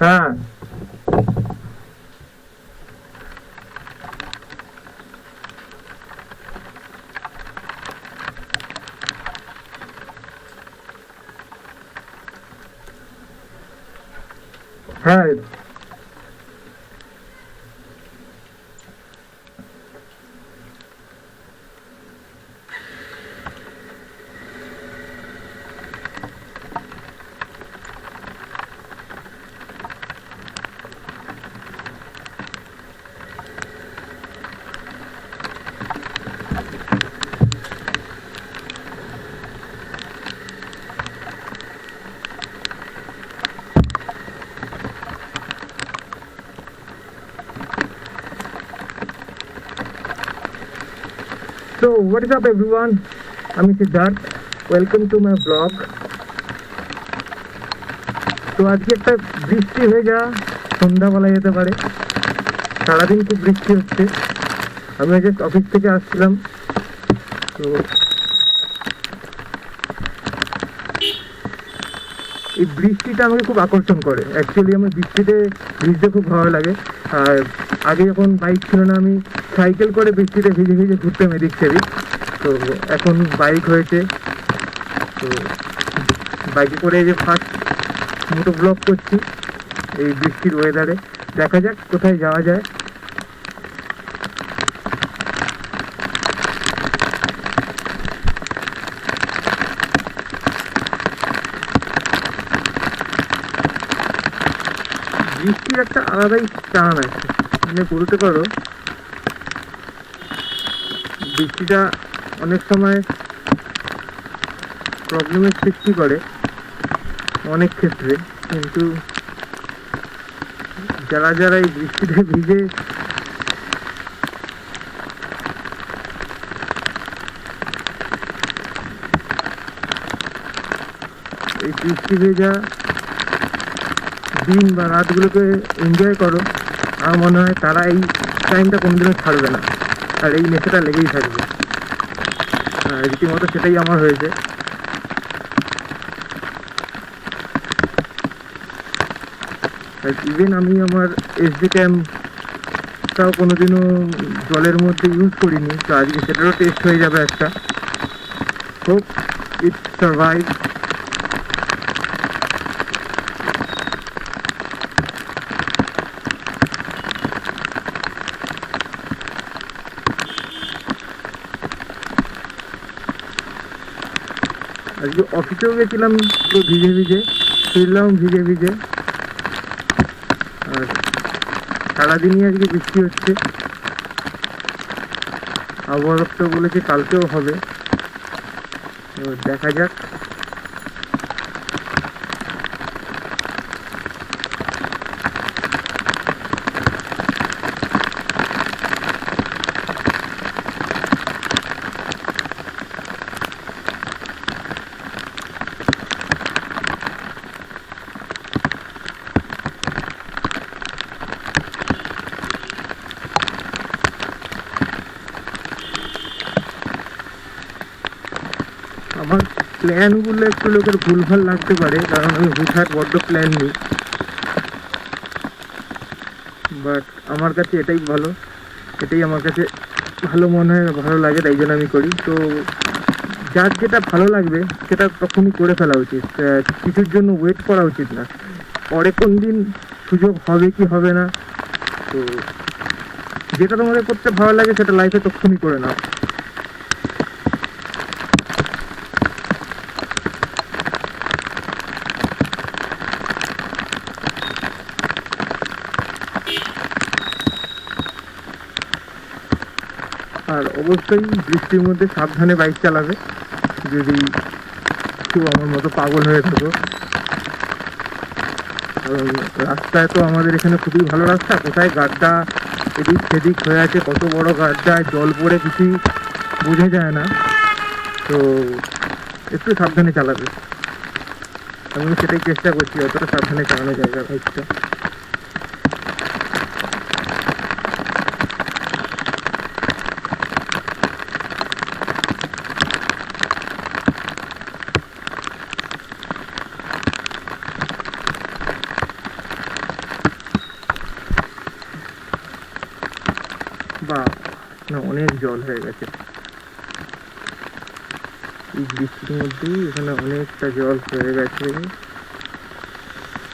হ্যাঁ, হ্যাঁ। So what is up everyone? আমি Siddharth, welcome to my blog. তো আজকে একটা বৃষ্টি ভেজা সন্ধ্যা বলা যেতে পারে। সারাদিন খুব বৃষ্টি হচ্ছে। আমি জাস্ট অফিস থেকে আসছিলাম। তো এই বৃষ্টিটা আমাকে খুব আকর্ষণ করে। অ্যাকচুয়ালি আমার বৃষ্টিতে ভিজতে খুব ভালো লাগে। আর আগে যখন বাইক ছিল না, আমি সাইকেল করে বৃষ্টিতে ভিজে ভিজে ঘুরতাম এদিক সেদিক। তো এখন বাইক হয়েছে, তো বাইকে করে যে ফার্স্ট মোটো ব্লগ করছি এই বৃষ্টির ওয়েদারে। দেখা যাক কোথায় যাওয়া যায়। বৃষ্টির একটা আলাদাই টান আছে, মানে বলতে পারো বৃষ্টিটা অনেক সময় প্রবলেমের সৃষ্টি করে অনেক ক্ষেত্রে, কিন্তু যারা যারা এই বৃষ্টিতে ভিজে এই বৃষ্টি ভেজা দিন বা রাতগুলোকে এনজয় করো, আমার মনে হয় তারা এই টাইমটা কোনোদিনও ছাড়বে না, আর এই নেশাটা লেগেই থাকবে। রীতিমতো সেটাই আমার হয়েছে। ইভেন আমি আমার এসডি ক্যাম্পটাও কোনোদিনও জলের মধ্যে ইউজ করিনি, তো আজকে সেটারও টেস্ট হয়ে যাবে একটা। Hope it survive. আজকে অফিসেও গেছিলাম তো ভিজে ভিজে, ফিরলাম ভিজে ভিজে। আর সারাদিনই আজকে বৃষ্টি হচ্ছে। আবহাওয়া দপ্তর বলেছে কালকেও হবে, তো দেখা যাক। আমার প্ল্যানগুলো একটু লোকের ভুলভাল লাগতে পারে, কারণ আমি হুটহাট বড্ড প্ল্যান নিই, বাট আমার কাছে এটাই ভালো, এটাই আমার কাছে ভালো মনে হয়, ভালো লাগে, তাই জন্য আমি করি। তো যার যেটা ভালো লাগবে সেটা তখনই করে ফেলা উচিত, কিছুর জন্য ওয়েট করা উচিত না। পরে কোন দিন সুযোগ হবে কি হবে না, তো যেটা তোমাদের করতে ভালো লাগে সেটা লাইফে তখনই করে নাও। আর অবশ্যই বৃষ্টির মধ্যে সাবধানে বাইক চালাবে, যদি কেউ আমার মতো পাগল হয়ে থাকো। কারণ রাস্তায় তো আমাদের এখানে খুবই ভালো রাস্তা, কোথায় গাড্ডা এদিক সেদিক হয়ে আছে, কত বড় গাড্ডায় জল পড়ে কিছুই বোঝা যায় না। তো একটু সাবধানে চালাবে, আমি সেটাই চেষ্টা করছি যতটা সাবধানে চালানো যায় বাইকটা। জল হয়ে গেছে। এই বৃষ্টির মধ্যেই এখানে অনেকটা জল হয়ে গেছে।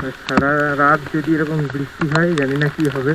আর সারা রাত যদি এরকম বৃষ্টি হয় জানি না কি হবে।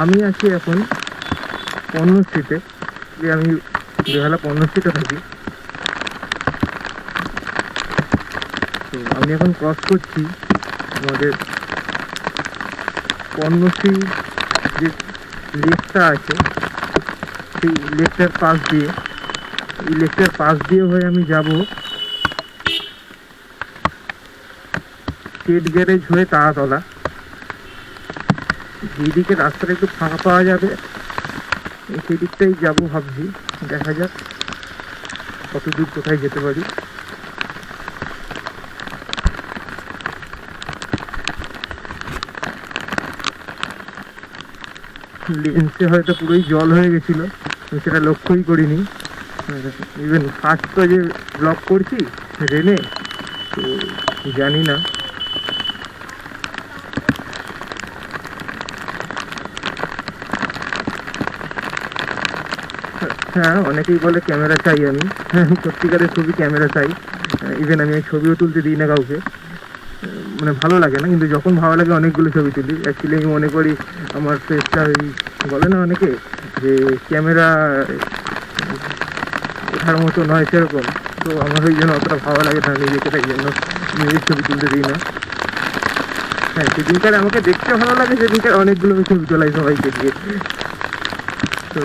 আমি আছি এখন পণ্যশ্রীতে, যে আমি বেহালা পণ্যশ্রীতে থাকি। তো আমি এখন ক্রস করছি আমাদের পণ্যশ্রী যে লেকটা আছে সেই লেকটার পাশ দিয়ে। এই লেকটার পাশ দিয়ে হয়ে আমি যাব স্টেট গ্যারেজ হয়ে তারাতলা। যেদিকে রাস্তাটা একটু ফাঁকা পাওয়া যাবে সেই দিকটাই যাবো ভাবছি, দেখা যাক কত দূর কোথায় যেতে পারি। লেন্সে হয়তো পুরোই জল হয়ে গেছিল, সেটা লক্ষ্যই করিনি। ইভেন ফার্স্ট তো যে ব্লগ করছি রেনে, তো জানি না। হ্যাঁ, অনেকেই বলে ক্যামেরা চাই আমি। হ্যাঁ, সত্যিকারের ছবি ক্যামেরা চাই। ইভেন আমি ছবিও তুলতে দিই না কাউকে, মানে ভালো লাগে না, কিন্তু যখন ভালো লাগে অনেকগুলো ছবি তুলি। অ্যাকচুয়ালি আমি মনে করি আমার ফেসটা ওই বলে না অনেকে যে ক্যামেরা ওঠার মতো নয় সেরকম, তো আমার ওই জন্য অতটা ভালো লাগে না নিজেকে, তাই জন্য নিজের ছবি তুলতে দিই না। হ্যাঁ, সেদিনকার আমাকে দেখতে ভালো লাগে, সেদিনকার অনেকগুলো ছবি তোলাই সবাইকে দিয়ে। তো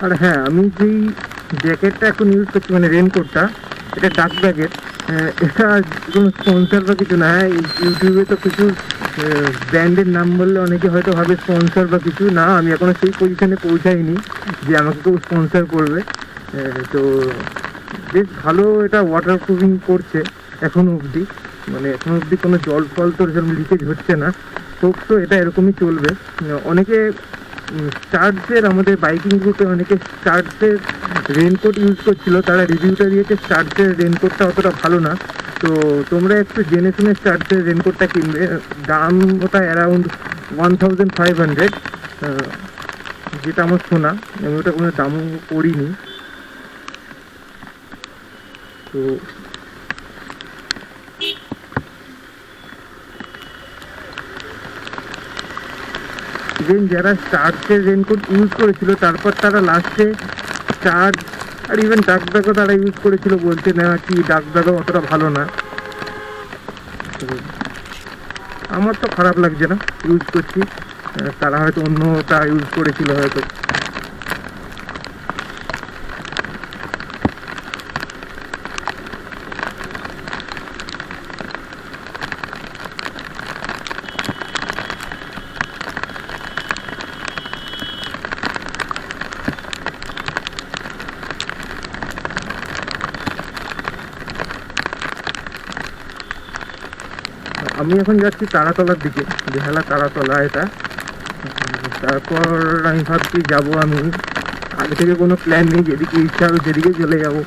আর হ্যাঁ, আমি যেই জ্যাকেটটা এখন ইউজ করছি মানে রেনকোটটা, এটা ডাক ব্যাগের। এটা কোনো স্পন্সর বা কিছু না। হ্যাঁ, ইউটিউবে তো কিছু ব্র্যান্ডের নাম বললে অনেকে হয়তো ভাবে স্পন্সর বা কিছু না। আমি এখনও সেই পজিশনে পৌঁছাইনি যে আমাকে কেউ স্পন্সর করবে। তো বেশ ভালো এটা ওয়াটার প্রুফিং করছে এখনও অবধি, মানে এখনও অবধি কোনো জল ফল তো সেরকম লিকেজ হচ্ছে না। তো এটা এরকমই চলবে। অনেকে স্টার্টসের, আমাদের বাইকিং গ্রুপে অনেকে স্টার্টসের রেনকোট ইউজ করছিল, তারা রিভিউটা দিয়েছে স্টার্টসের রেনকোটটা অতটা ভালো না। তো তোমরা একটু জেনে শুনে স্টার্টসের রেনকোটটা কিনবে। দাম ওটা অ্যারাউন্ড 1500। যেটা আমার শোনা, আমি ওটা কোনো দামও করিনি। তো ইভেন যারা চার্জের রেনকোট ইউজ করেছিল তারপর তারা লাস্টে চার্জ আর ইভেন ডাক ব্যাগও তারা ইউজ করেছিল, বলছে না কি ডাক ব্যাগও অতটা ভালো না। তো আমার তো খারাপ লাগছে না, ইউজ করছি। তারা হয়তো অন্যটা ইউজ করেছিল হয়তো। আমি এখন যাচ্ছি তারাতলার দিকে, বেহালা তারাতলা এটা। তারপর আমি ভাবছি যাবো, আমি আগে থেকে কোনো প্ল্যান নেই, যেদিকে ইচ্ছা হবে সেদিকে চলে যাবো।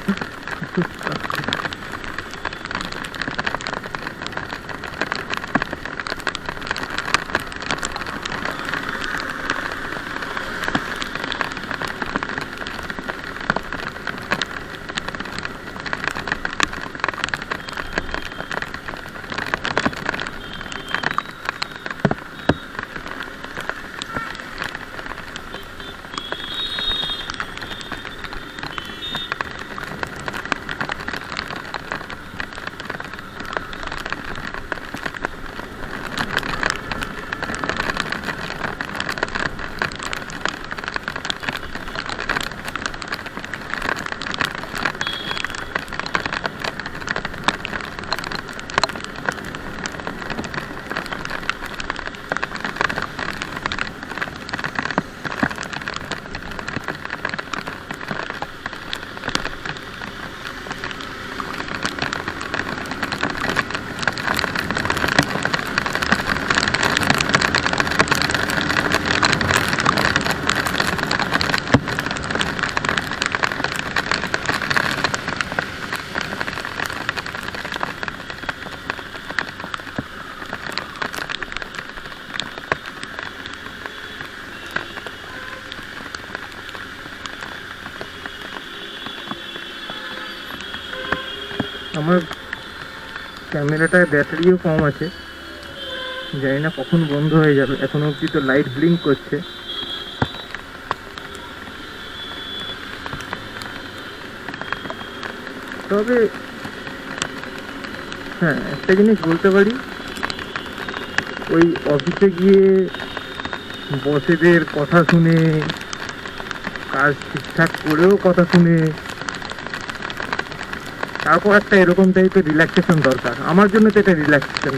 আমার ক্যামেরাটায় ব্যাটারিও কম আছে, জানি না কখন বন্ধ হয়ে যাবে। এখনো অবধি তো লাইট ব্লিঙ্ক করছে। তবে হ্যাঁ, একটা জিনিস বলতে পারি, ওই অফিসে গিয়ে বসেদের কথা শুনে, কাজ ঠিকঠাক করেও কথা শুনে, তারপর একটা এরকম টাইপের রিল্যাক্সেশন দরকার। আমার জন্য তো এটা রিল্যাক্সেশন।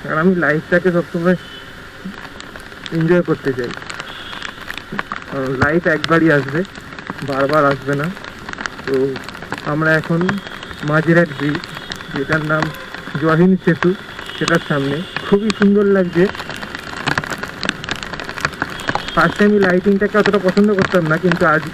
আর আমি লাইফটাকে সবসময় এনজয় করতে চাই। লাইফ একবারই আসবে, বারবার আসবে না। তো আমরা এখন মাঝিরহাট ব্রিজ, যেটার নাম জহিন সেতু, সেটার সামনে। খুবই সুন্দর লাগছে। ফার্স্ট টাইম লাইটিংটাকে অতটা পছন্দ করতাম না, কিন্তু আজ